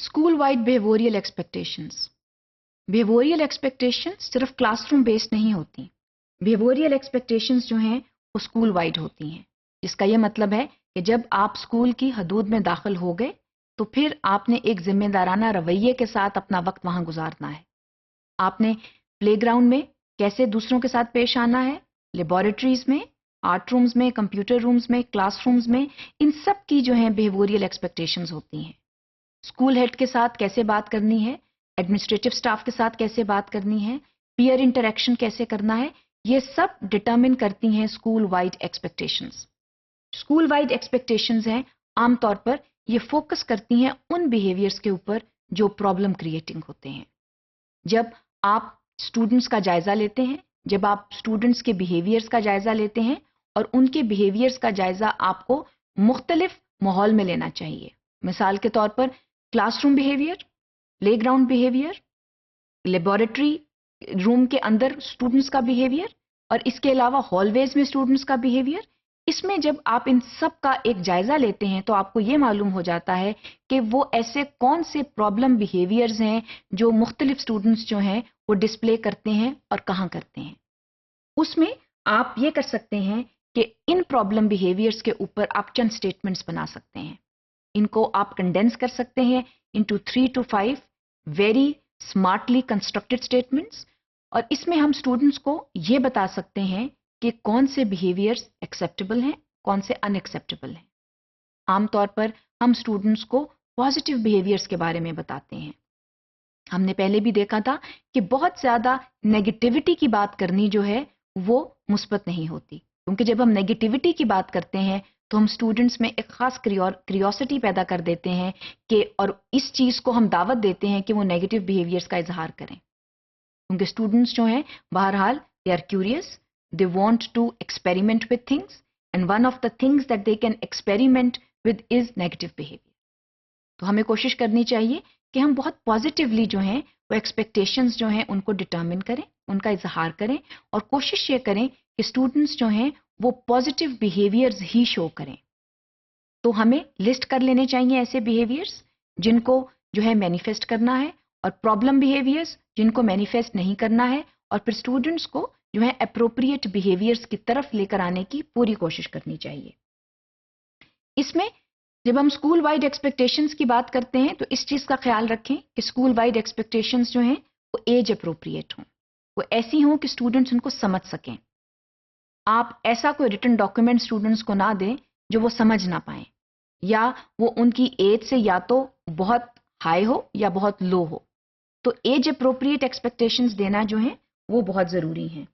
School wide behavioural expectations. Behavioural expectations صرف class room based نہیں ہوتی. بیہیویئرل ایکسپیکٹیشنز جو ہیں وہ اسکول وائڈ ہوتی ہیں. اس کا یہ مطلب ہے کہ جب آپ اسکول کی حدود میں داخل ہو گئے تو پھر آپ نے ایک ذمہ دارانہ رویے کے ساتھ اپنا وقت وہاں گزارنا ہے. آپ نے پلے گراؤنڈ میں کیسے دوسروں کے ساتھ پیش آنا ہے، لیبارٹریز میں، آرٹ رومز میں، کمپیوٹر رومز میں، کلاس رومز میں، ان سب کی جو ہیں بیہیویئرل ایکسپیکٹیشنز ہوتی ہیں. اسکول ہیڈ کے ساتھ کیسے بات کرنی ہے، ایڈمنسٹریٹو اسٹاف کے ساتھ کیسے بات کرنی ہے، پیئر انٹریکشن کیسے کرنا ہے، یہ سب ڈٹرمن کرتی ہیں school wide expectations. School wide expectations ہیں عام طور پر یہ فوکس کرتی ہیں ان بیہیویئرز کے اوپر جو پرابلم کریٹنگ ہوتے ہیں. جب آپ اسٹوڈنٹس کا جائزہ لیتے ہیں، جب آپ اسٹوڈنٹس کے بیہیویئرز کا جائزہ لیتے ہیں اور ان کے بیہیویئرز کا جائزہ آپ کو مختلف ماحول میں لینا چاہیے. مثال کے طور پر class room behaviour, play ground behaviour, laboratory room کے اندر اسٹوڈنٹس کا بیہیویئر اور اس کے علاوہ ہال ویز میں اسٹوڈنٹس کا بیہیویئر. اس میں جب آپ ان سب کا ایک جائزہ لیتے ہیں تو آپ کو یہ معلوم ہو جاتا ہے کہ وہ ایسے کون سے پرابلم بیہیویئرز ہیں جو مختلف اسٹوڈنٹس جو ہیں وہ ڈسپلے کرتے ہیں اور کہاں کرتے ہیں. اس میں آپ یہ کر سکتے ہیں کہ ان پرابلم بیہیویئرز کے اوپر آپ چند اسٹیٹمنٹس بنا سکتے ہیں. ان کو آپ کنڈینس کر سکتے ہیں into 3 to 5 very smartly constructed statements, اور اس میں ہم اسٹوڈنٹس کو یہ بتا سکتے ہیں کہ کون سے بیہیویئرز ایکسیپٹیبل ہیں، کون سے ان ایکسیپٹیبل ہیں. عام طور پر ہم اسٹوڈنٹس کو پازیٹیو بیہیویئرز کے بارے میں بتاتے ہیں. ہم نے پہلے بھی دیکھا تھا کہ بہت زیادہ نیگیٹیوٹی کی بات کرنی جو ہے وہ مثبت نہیں ہوتی، کیونکہ جب ہم نیگیٹیوٹی کی بات کرتے ہیں تو ہم اسٹوڈنٹس میں ایک خاص کریوسٹی پیدا کر دیتے ہیں کہ اور اس چیز کو ہم دعوت دیتے ہیں کہ وہ نیگیٹو بیہیویئرز کا اظہار کریں. کیونکہ اسٹوڈنٹس جو ہیں بہرحال they are curious, they want to experiment with things and one of the things that they can experiment with is negative behaviour. تو ہمیں کوشش کرنی چاہیے کہ ہم بہت پازیٹیولی جو ہیں وہ ایکسپیکٹیشنز جو ہیں ان کو ڈٹرمن کریں، ان کا اظہار کریں اور کوشش یہ کریں کہ اسٹوڈنٹس جو ہیں وہ پازیٹیو بیہیویئرز ہی شو کریں. تو ہمیں لسٹ کر لینے چاہیے ایسے بیہیویئرز جن کو جو ہے مینیفیسٹ کرنا ہے، اور پرابلم بیہیویئرز جن کو مینیفیسٹ نہیں کرنا ہے، اور پھر اسٹوڈنٹس کو جو ہے اپروپریٹ بیہیویئرز کی طرف لے کر آنے کی پوری کوشش کرنی چاہیے. اس میں جب ہم اسکول وائڈ ایکسپیکٹیشنز کی بات کرتے ہیں تو اس چیز کا خیال رکھیں کہ اسکول وائڈ ایکسپیکٹیشنز جو ہیں وہ ایج اپروپریٹ ہوں، وہ ایسی ہوں کہ اسٹوڈنٹس ان کو سمجھ سکیں. آپ ایسا کوئی ریٹن ڈاکیومنٹ اسٹوڈنٹس کو نہ دیں جو وہ سمجھ نہ پائیں، یا وہ ان کی ایج سے یا تو بہت ہائی ہو یا بہت لو ہو. تو ایج اپروپریٹ ایکسپیکٹیشنز دینا جو ہیں وہ بہت ضروری ہیں.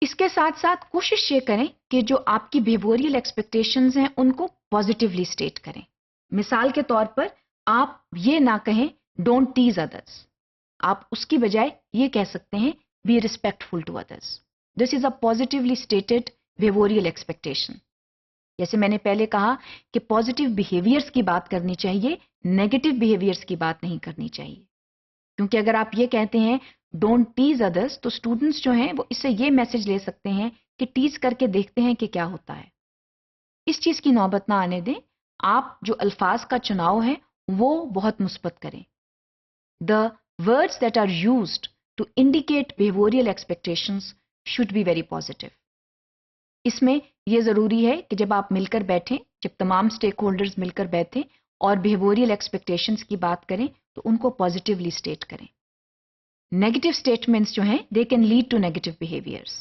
اس کے ساتھ ساتھ کوشش یہ کریں کہ جو آپ کی بیہیویئرل ایکسپیکٹیشنز ہیں ان کو پازیٹیولی اسٹیٹ کریں. مثال کے طور پر آپ یہ نہ کہیں ڈونٹ ٹیز ادرس، آپ اس کی بجائے یہ کہہ سکتے ہیں be respectful to others. This is a positively stated behavioural expectation. جیسے میں نے پہلے کہا کہ پازیٹیو بیہیویئرز کی بات کرنی چاہیے، نیگیٹو بیہیویئرز کی بات نہیں کرنی چاہیے. کیونکہ اگر آپ یہ کہتے ہیں ڈونٹ ٹیز ادرس تو اسٹوڈنٹس جو ہیں وہ اس سے یہ میسج لے سکتے ہیں کہ ٹیز کر کے دیکھتے ہیں کہ کیا ہوتا ہے. اس چیز کی نوبت نہ آنے دیں. آپ جو الفاظ کا چناؤ ہے وہ بہت مثبت کریں. The words that are used to indicate behavioral expectations should be very positive. اس میں یہ ضروری ہے کہ جب آپ مل کر بیٹھیں، جب تمام اسٹیک ہولڈرز مل کر بیٹھیں اور بیہیویئرل ایکسپیکٹیشنز کی بات کریں تو ان کو پازیٹیولی اسٹیٹ کریں. نیگیٹو اسٹیٹمنٹس جو ہیں they can lead to negative behaviours.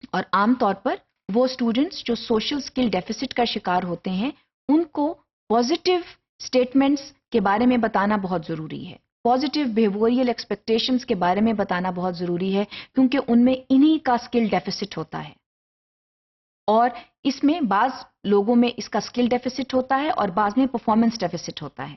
اور عام طور پر وہ اسٹوڈنٹس جو سوشل اسکل ڈیفیسٹ کا شکار ہوتے ہیں ان کو پازیٹیو اسٹیٹمنٹس کے بارے میں بتانا بہت ضروری ہے. پازیٹیو بیہیویئرل ایکسپیکٹیشنز کے بارے میں بتانا بہت ضروری ہے کیونکہ ان میں انہی کا اسکل ڈیفیسٹ ہوتا ہے. اور اس میں بعض لوگوں میں اس کا اسکل ڈیفیسٹ ہوتا ہے اور بعض میں پرفارمنس ڈیفیسٹ ہوتا ہے.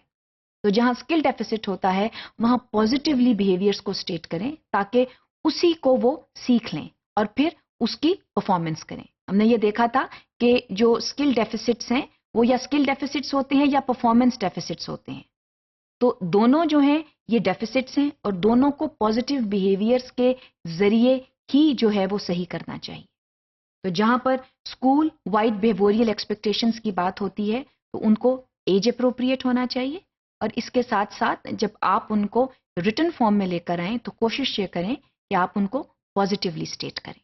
تو جہاں اسکل ڈیفیسٹ ہوتا ہے وہاں پازیٹیولی بیہیویئرس کو اسٹیٹ کریں تاکہ اسی کو وہ سیکھ لیں اور پھر اس کی پرفارمنس کریں. ہم نے یہ دیکھا تھا کہ جو اسکل ڈیفیسٹس ہیں وہ یا اسکل ڈیفیسٹس ہوتے ہیں یا پرفارمنس ڈیفیسٹس ہوتے ہیں. تو دونوں جو ہیں یہ ڈیفیسٹس ہیں اور دونوں کو پازیٹیو بیہیویئرس کے ذریعے ہی جو ہے وہ صحیح کرنا چاہیے. تو جہاں پر اسکول وائڈ بیہیویئرل ایکسپیکٹیشنز کی بات ہوتی ہے تو ان کو ایج اپروپریٹ ہونا چاہیے، اور اس کے ساتھ ساتھ جب آپ ان کو ریٹن فارم میں لے کر آئیں تو کوشش یہ کریں کہ آپ ان کو پازیٹیولی اسٹیٹ کریں.